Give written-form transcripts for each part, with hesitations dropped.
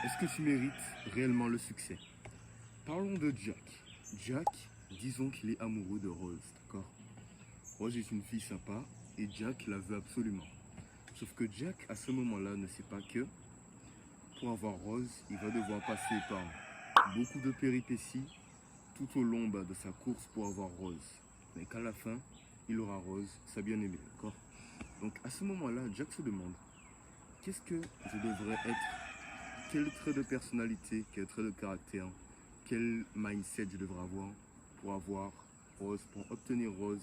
Est-ce que tu mérites réellement le succès? Parlons de Jack. Jack, disons qu'il est amoureux de Rose, d'accord? Rose est une fille sympa et Jack la veut absolument. Sauf que Jack, à ce moment-là, ne sait pas que pour avoir Rose, il va devoir passer par beaucoup de péripéties tout au long de sa course pour avoir Rose. Mais qu'à la fin, il aura Rose, sa bien-aimée, d'accord? Donc à ce moment-là, Jack se demande, qu'est-ce que je devrais être? Quel trait de personnalité, quel trait de caractère, quel mindset je devrais avoir Rose, pour obtenir Rose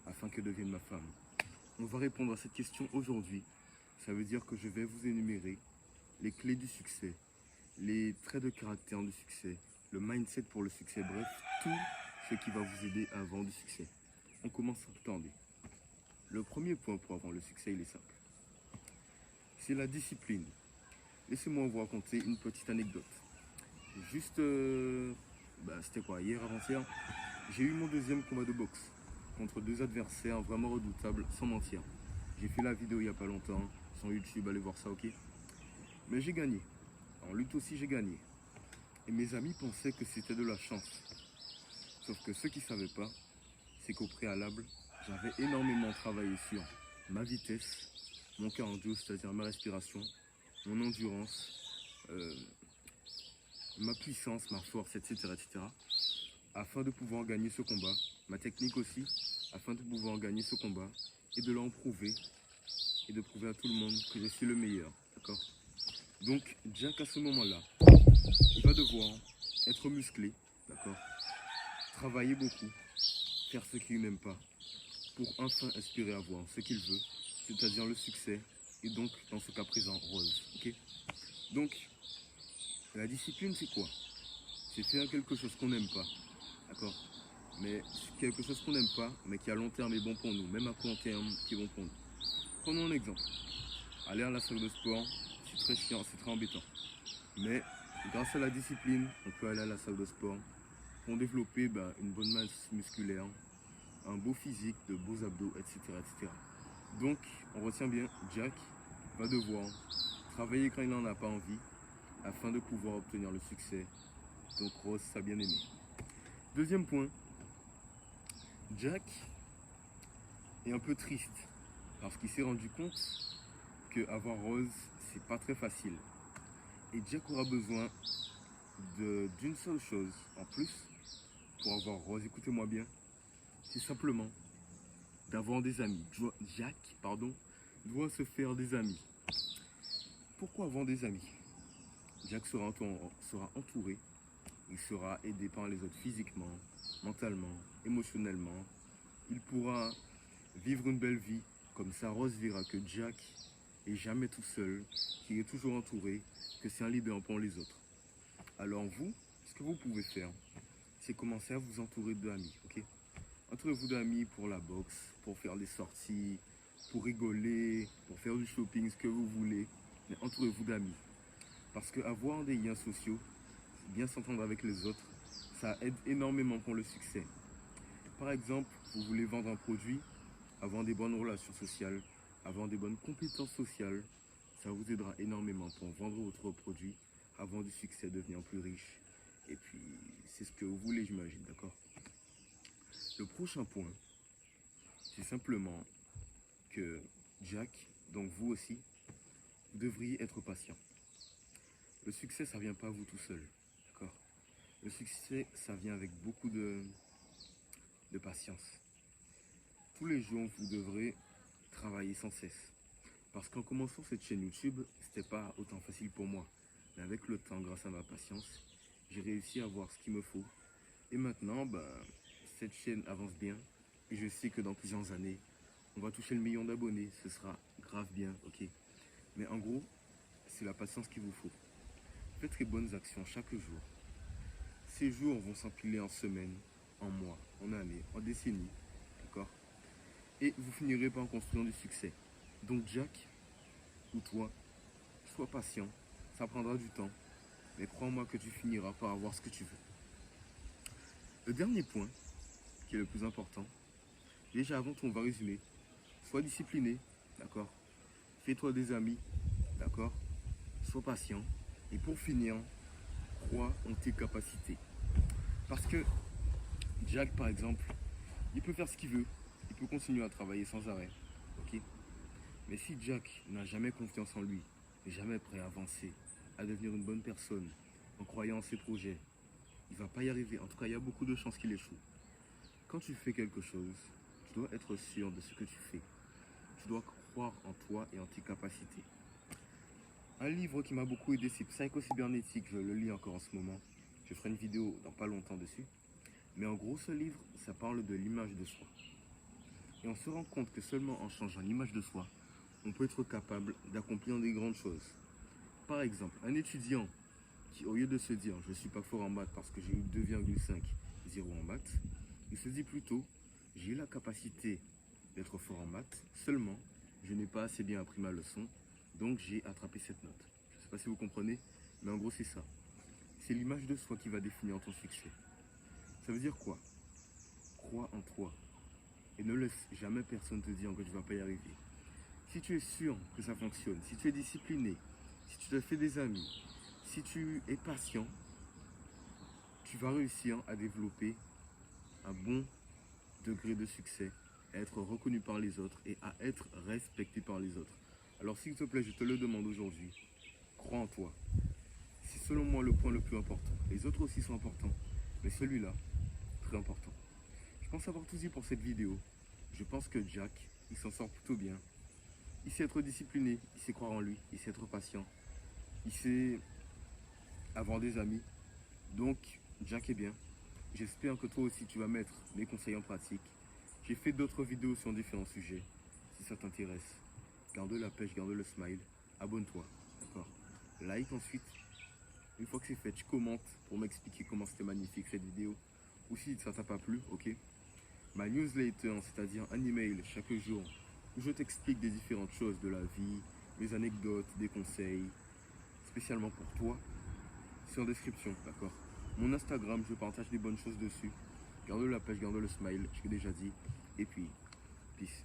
afin qu'elle devienne ma femme? On va répondre à cette question aujourd'hui. Ça veut dire que je vais vous énumérer les clés du succès, les traits de caractère du succès, le mindset pour le succès, bref, tout ce qui va vous aider à avoir du succès. On commence sans plus tarder. Le premier point pour avoir le succès, il est simple. C'est la discipline. Laissez-moi vous raconter une petite anecdote. Juste, c'était quoi, hier, avant-hier, j'ai eu mon deuxième combat de boxe contre deux adversaires vraiment redoutables, sans mentir. J'ai fait la vidéo il n'y a pas longtemps, sur YouTube, allez voir ça, ok? Mais j'ai gagné. En lutte aussi, j'ai gagné. Et mes amis pensaient que c'était de la chance. Sauf que ce qu'ils ne savaient pas, c'est qu'au préalable, j'avais énormément travaillé sur ma vitesse, mon cardio, c'est-à-dire ma respiration, mon endurance, ma puissance, ma force, etc., afin de pouvoir gagner ce combat, ma technique aussi, afin de pouvoir gagner ce combat et de l'en prouver et de prouver à tout le monde que je suis le meilleur, d'accord? Donc Jack, à ce moment-là, il va devoir être musclé, d'accord? Travailler beaucoup, faire ce qu'il n'aime pas, pour enfin espérer avoir ce qu'il veut, c'est-à-dire le succès, et donc, dans ce cas présent, Rose, ok? Donc, la discipline, c'est quoi? C'est faire quelque chose qu'on n'aime pas, d'accord? Mais quelque chose qu'on n'aime pas, mais qui à long terme est bon pour nous, même à court terme qui est bon pour nous. Prenons un exemple. Aller à la salle de sport, c'est très chiant, c'est très embêtant. Mais grâce à la discipline, on peut aller à la salle de sport pour développer une bonne masse musculaire, un beau physique, de beaux abdos, etc., etc. Donc, on retient bien, Jack va devoir travailler quand il n'en a pas envie afin de pouvoir obtenir le succès. Donc, Rose, sa bien-aimée. Deuxième point, Jack est un peu triste parce qu'il s'est rendu compte que avoir Rose, c'est pas très facile. Et Jack aura besoin d'une seule chose en plus pour avoir Rose, écoutez-moi bien, c'est simplement d'avoir des amis. Jack, doit se faire des amis. Pourquoi avoir des amis? Jack sera entouré, il sera aidé par les autres physiquement, mentalement, émotionnellement. Il pourra vivre une belle vie, comme ça Rose verra que Jack est jamais tout seul, qu'il est toujours entouré, que c'est un leader pour les autres. Alors vous, ce que vous pouvez faire, c'est commencer à vous entourer d'amis, ok? Entourez-vous d'amis pour la boxe, pour faire des sorties, pour rigoler, pour faire du shopping, ce que vous voulez. Mais entourez-vous d'amis. Parce qu'avoir des liens sociaux, bien s'entendre avec les autres, ça aide énormément pour le succès. Par exemple, vous voulez vendre un produit, avoir des bonnes relations sociales, avoir des bonnes compétences sociales, ça vous aidera énormément pour vendre votre produit, avoir du succès, devenir plus riche. Et puis, c'est ce que vous voulez, j'imagine, d'accord? Le prochain point, c'est simplement que Jack, donc vous aussi, vous devriez être patient. Le succès, ça ne vient pas à vous tout seul, d'accord? Le succès, ça vient avec beaucoup de patience. Tous les jours, vous devrez travailler sans cesse. Parce qu'en commençant cette chaîne YouTube, c'était pas autant facile pour moi. Mais avec le temps, grâce à ma patience, j'ai réussi à voir ce qu'il me faut. Et maintenant, cette chaîne avance bien. Et je sais que dans plusieurs années, on va toucher le million d'abonnés. Ce sera grave bien, ok? Mais en gros, c'est la patience qu'il vous faut. Faites les bonnes actions chaque jour. Ces jours vont s'empiler en semaines, en mois, en années, en décennies, d'accord? Et vous finirez par construire du succès. Donc Jack, ou toi, sois patient, ça prendra du temps, mais crois-moi que tu finiras par avoir ce que tu veux. Le dernier point, qui est le plus important, déjà avant tout on va résumer, sois discipliné, d'accord? Fais-toi des amis, d'accord? Sois patient, Et pour finir, crois en tes capacités. Parce que Jack, par exemple, il peut faire ce qu'il veut. Il peut continuer à travailler sans arrêt. Ok. Mais si Jack n'a jamais confiance en lui, n'est jamais prêt à avancer, à devenir une bonne personne, en croyant en ses projets, il ne va pas y arriver. En tout cas, il y a beaucoup de chances qu'il échoue. Quand tu fais quelque chose, tu dois être sûr de ce que tu fais. Tu dois croire en toi et en tes capacités. Un livre qui m'a beaucoup aidé, c'est Psycho-Cybernétique. Je le lis encore en ce moment. Je ferai une vidéo dans pas longtemps dessus. Mais en gros, ce livre, ça parle de l'image de soi. Et on se rend compte que seulement en changeant l'image de soi, on peut être capable d'accomplir des grandes choses. Par exemple, un étudiant qui, au lieu de se dire « je ne suis pas fort en maths parce que j'ai eu 2,5 0 en maths », il se dit plutôt « j'ai la capacité d'être fort en maths, seulement je n'ai pas assez bien appris ma leçon, donc j'ai attrapé cette note ». Je ne sais pas si vous comprenez, mais en gros c'est ça. C'est l'image de soi qui va définir ton succès. Ça veut dire quoi? Crois en toi et ne laisse jamais personne te dire que tu ne vas pas y arriver. Si tu es sûr que ça fonctionne, si tu es discipliné, si tu te fais des amis, si tu es patient, tu vas réussir à développer un bon degré de succès, à être reconnu par les autres et à être respecté par les autres. Alors s'il te plaît, je te le demande aujourd'hui, crois en toi. C'est selon moi le point le plus important. Les autres aussi sont importants, mais celui-là, très important. Je pense avoir tout dit pour cette vidéo. Je pense que Jack, il s'en sort plutôt bien. Il sait être discipliné, il sait croire en lui, il sait être patient, il sait avoir des amis. Donc, Jack est bien. J'espère que toi aussi tu vas mettre mes conseils en pratique. J'ai fait d'autres vidéos sur différents sujets. Si ça t'intéresse, garde la pêche, garde le smile. Abonne-toi, d'accord? Like ensuite. Une fois que c'est fait, tu commentes pour m'expliquer comment c'était magnifique cette vidéo. Ou si ça t'a pas plu, ok? Ma newsletter, c'est-à-dire un email chaque jour où je t'explique des différentes choses de la vie, mes anecdotes, des conseils, spécialement pour toi, c'est en description, d'accord? Mon Instagram, je partage des bonnes choses dessus. Garde la pêche, garde le smile, je l'ai déjà dit. Et puis, peace.